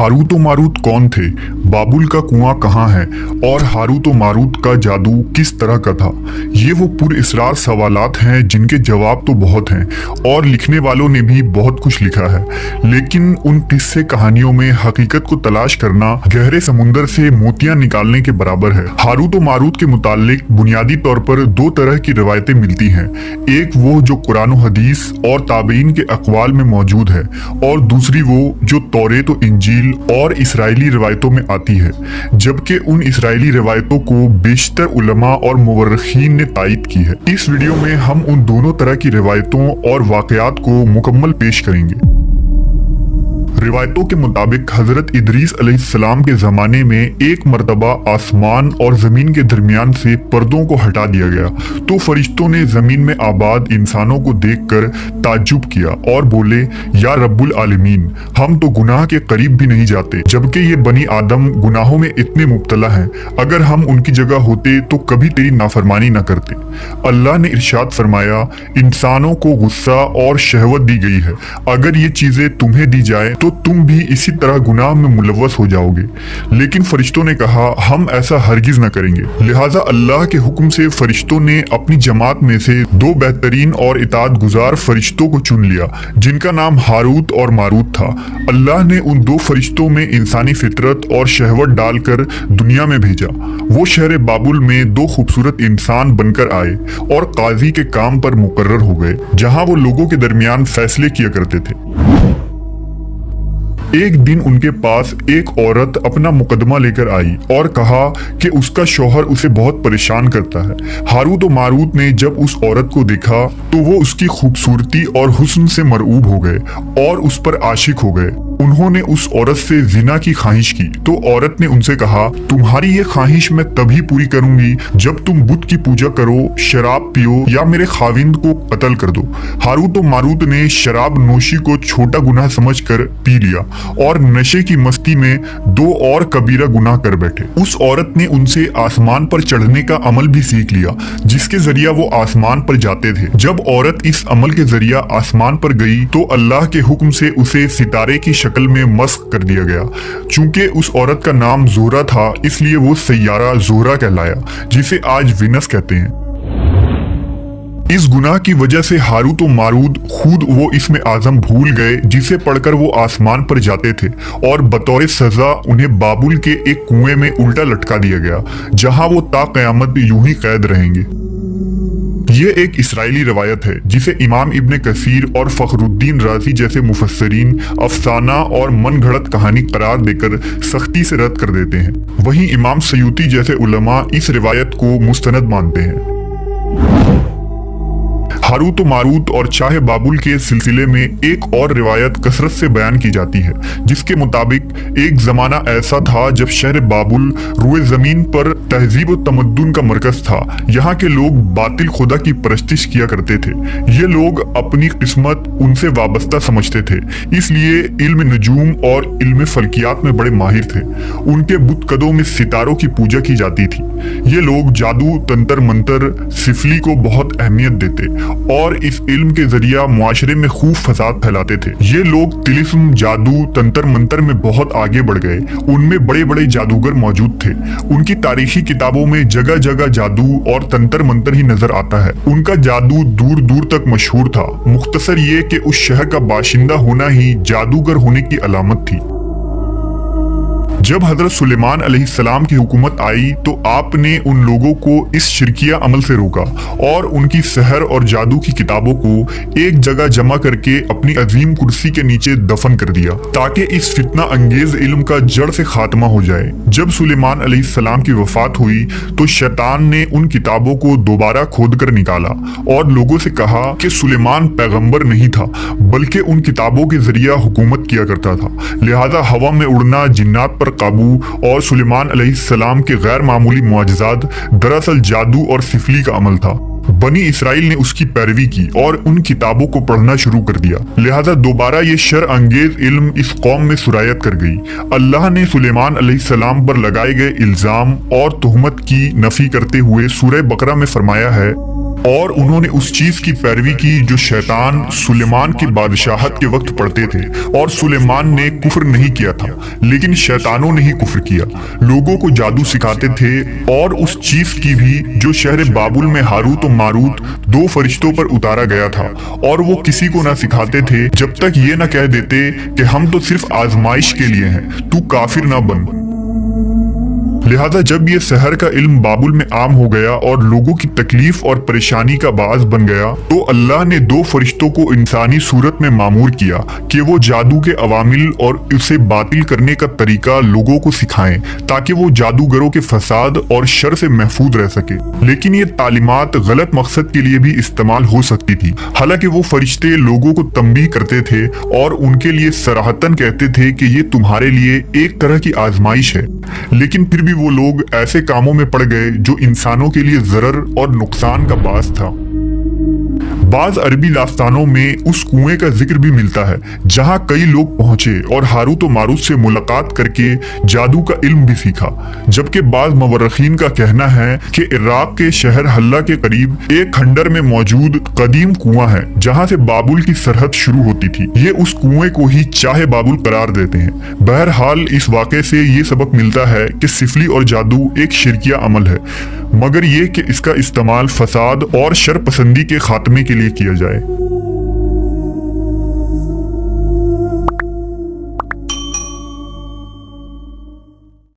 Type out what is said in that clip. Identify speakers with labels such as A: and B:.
A: Harut व Marut कौन थे, बाबुल का कुआं कहाँ है और हारूत व मारूत का जादू किस तरह का था। ये वो पुरअसरार सवालात हैं जिनके जवाब तो बहुत हैं और लिखने वालों ने भी बहुत कुछ लिखा है, लेकिन उन किस्से कहानियों में हकीकत को तलाश करना गहरे समुंदर से मोतियां निकालने के बराबर है। हारूत व मारूत के मुतालिक बुनियादी तौर पर दो तरह की रिवायतें मिलती हैं, एक वो जो कुरान व हदीस और ताबीन के अक़वाल में मौजूद है और दूसरी वो जो तौरेत व इंजील और इसराइली रिवायतों में आती है, जबकि उन इसराइली रिवायतों को बेशतर उलमा और मुवर्रिखीन ने तायद की है। इस वीडियो में हम उन दोनों तरह की रिवायतों और वाक़यात को मुकम्मल पेश करेंगे। रिवायतों के मुताबिक हजरत इदरीस अलैहिस्सलाम के ज़माने में एक मर्तबा आसमान और ज़मीन के दरमियान से पर्दों को हटा दिया गया तो फरिश्तों ने ज़मीन में आबाद इंसानों को देखकर ताज्जुब किया और बोले, या रब्बुल आलमीन, हम तो गुनाह के करीब भी नहीं जाते, जबकि ये बनी आदम गुनाहों में इतने मुब्तला हैं। अगर हम उनकी जगह होते तो कभी तेरी नाफरमानी न करते। अल्लाह ने इरशाद फरमाया, इंसानों को गुस्सा और शहवत दी गई है, अगर ये चीज़ें तुम्हें दी जाए तो तुम भी इसी तरह गुनाह में मुलव्वस हो जाओगे। लेकिन फरिश्तों ने कहा, हम ऐसा हरगिज न करेंगे। लिहाजा अल्लाह के हुक्म से फरिश्तों ने अपनी जमात में से दो बेहतरीन और इताअत गुजार फरिश्तों को चुन लिया, जिनका नाम हारूत और मारूत था। अल्लाह ने उन दो फरिश्तों में इंसानी फितरत और शहवत डालकर दुनिया में भेजा। वो शहर बाबुल में दो खूबसूरत इंसान बनकर आए और काजी के काम पर मुकर्रर हो गए, जहाँ वो लोगों के दरमियान फैसले किया करते थे। एक दिन उनके पास एक औरत अपना मुकदमा लेकर आई और कहा कि उसका शौहर उसे बहुत परेशान करता है। हारूत व मारूत ने जब उस औरत को देखा तो वो उसकी खूबसूरती और हुस्न से मरऊब हो गए और उस पर आशिक हो गए। उन्होंने उस औरत से जिना की ख्वाहिश की तो औरत ने उनसे कहा, तुम्हारी ये ख्वाहिश मैं तभी पूरी करूंगी जब तुम बुत की पूजा करो, शराब पियो या मेरे खाविंद को कत्ल कर दो। हारूत व मारूत ने शराब नोशी को छोटा गुनाह समझकर पी लिया और नशे की मस्ती में दो और कबीरा गुनाह कर बैठे। उस औरत ने उनसे आसमान पर चढ़ने का अमल भी सीख लिया, जिसके जरिया वो आसमान पर जाते थे। जब औरत इस अमल के जरिया आसमान पर गई तो अल्लाह के हुक्म से उसे सितारे की शक्ल में मस्क कर दिया गया। चूंकि उस औरत का नाम ज़ोहरा था, इसलिए वो सैयारा ज़ोहरा कहलाया, जिसे आज विनस कहते हैं। इस गुनाह की वजह से हारूत व मारूत खुद वो इसमें आज़म भूल गए, जिसे पढ़कर वो आसमान पर जाते थे और बतौर सजा उन्हें बाबुल के एक कुएं में उल्टा लटका दिया गया, जहां वो ता क़यामत यूं ही कैद रहेंगे। ये एक इसराइली रवायत है जिसे इमाम इब्ने कसीर और फखरुद्दीन राजी जैसे मुफस्सरीन अफसाना और मन घड़त कहानी करार देकर सख्ती से रद्द कर देते हैं। वहीं इमाम सयूती जैसे उलमा इस रिवायत को मुस्तनद मानते हैं। हारूत व मारूत और चाहे बाबुल के सिलसिले में एक और रिवायत कसरत से बयान की जाती है, जिसके मुताबिक एक जमाना ऐसा था जब शहर बाबुल रुए जमीन पर तहजीब व तमद्दुन का मरकज था। यहाँ के लोग बातिल खुदा की परस्तिश किया करते थे। ये लोग अपनी किस्मत उनसे वाबस्ता समझते थे, इसलिए इल्म नजूम और इल्म फल्कियात में बड़े माहिर थे। उनके बुतकदों में सितारों की पूजा की जाती थी। ये लोग जादू, तंत्र मंत्र, सिफली को बहुत अहमियत देते और इस इल्म के जरिया मुआशरे में खूब फसाद फैलाते थे। ये लोग तिलिस्म, जादू, तंत्र मंत्र में बहुत आगे बढ़ गए। उनमें बड़े बड़े जादूगर मौजूद थे। उनकी तारीखी किताबों में जगह जगह जादू और तंत्र मंत्र ही नजर आता है। उनका जादू दूर दूर तक मशहूर था। मुख्तसर ये कि उस शहर का बाशिंदा होना ही जादूगर होने की अलामत थी। जब हजरत सुलेमान अलैहिस्सलाम की हुकूमत आई तो आपने उन लोगों को इस शिरकिया अमल से रोका और उनकी सहर और जादू की किताबों को एक जगह जमा करके अपनी अजीम कुर्सी के नीचे दफन कर दिया, ताकि इस फितना अंगेज इल्म का जड़ से खात्मा हो जाए। जब सुलेमान अलैहिस्सलाम की वफात हुई तो शैतान ने उन किताबों को दोबारा खोद कर निकाला और लोगों से कहा कि सुलेमान पैगंबर नहीं था, बल्कि उन किताबों के जरिया हुकूमत किया करता था। लिहाजा हवा में उड़ना, जिन्नात पर काबू और सुलेमान अलैहिस्सलाम के गैर मामूली मुआजिज़ात दरअसल जादू और सिफली का अमल था। बनी इसराइल ने उसकी पैरवी की और उन किताबों को पढ़ना शुरू कर दिया। लिहाजा दोबारा ये शर अंगेज इल्म इस कौम में सुरायत कर गई। अल्लाह ने सुलेमान अलैहिस्सलाम पर लगाए गए इल्जाम और तुहमत की नफी करते हुए सूरह बकरा में फरमाया है, اور انہوں نے اس چیز کی پیروی کی جو شیطان سلیمان کی بادشاہت کے وقت پڑھتے تھے، اور سلیمان نے کفر نہیں کیا تھا لیکن شیطانوں نے ہی کفر کیا۔ لوگوں کو جادو سکھاتے تھے اور اس چیز کی بھی جو شہر بابل میں ہاروت و ماروت دو فرشتوں پر اتارا گیا تھا، اور وہ کسی کو نہ سکھاتے تھے جب تک یہ نہ کہہ دیتے کہ ہم تو صرف آزمائش کے لیے ہیں، تو کافر نہ بن۔ لہذا جب یہ سحر کا علم بابل میں عام ہو گیا اور لوگوں کی تکلیف اور پریشانی کا باعث بن گیا، تو اللہ نے دو فرشتوں کو انسانی صورت میں مامور کیا کہ وہ جادو کے عوامل اور اسے باطل کرنے کا طریقہ لوگوں کو سکھائیں تاکہ وہ جادوگروں کے فساد اور شر سے محفوظ رہ سکے۔ لیکن یہ تعلیمات غلط مقصد کے لیے بھی استعمال ہو سکتی تھی۔ حالانکہ وہ فرشتے لوگوں کو تنبیہ کرتے تھے اور ان کے لیے صراحتاً کہتے تھے کہ یہ تمہارے لیے ایک طرح کی آزمائش ہے، لیکن پھر بھی وہ لوگ ایسے کاموں میں پڑ گئے جو انسانوں کے لیے ضرر اور نقصان کا باعث تھا۔ بعض عربی داستانوں میں اس کنویں کا ذکر بھی ملتا ہے جہاں کئی لوگ پہنچے اور ہاروت و ماروت سے ملاقات کر کے جادو کا علم بھی سیکھا، جبکہ بعض مورخین کا کہنا ہے کہ عراق کے شہر حلہ کے قریب ایک کھنڈر میں موجود قدیم کنواں ہے جہاں سے بابل کی سرحد شروع ہوتی تھی۔ یہ اس کنویں کو ہی چاہے بابل قرار دیتے ہیں۔ بہرحال اس واقعے سے یہ سبق ملتا ہے کہ سفلی اور جادو ایک شرکیہ عمل ہے، مگر یہ کہ اس کا استعمال فساد اور شر پسندی کے خاتمے کے لیے کیا جائے۔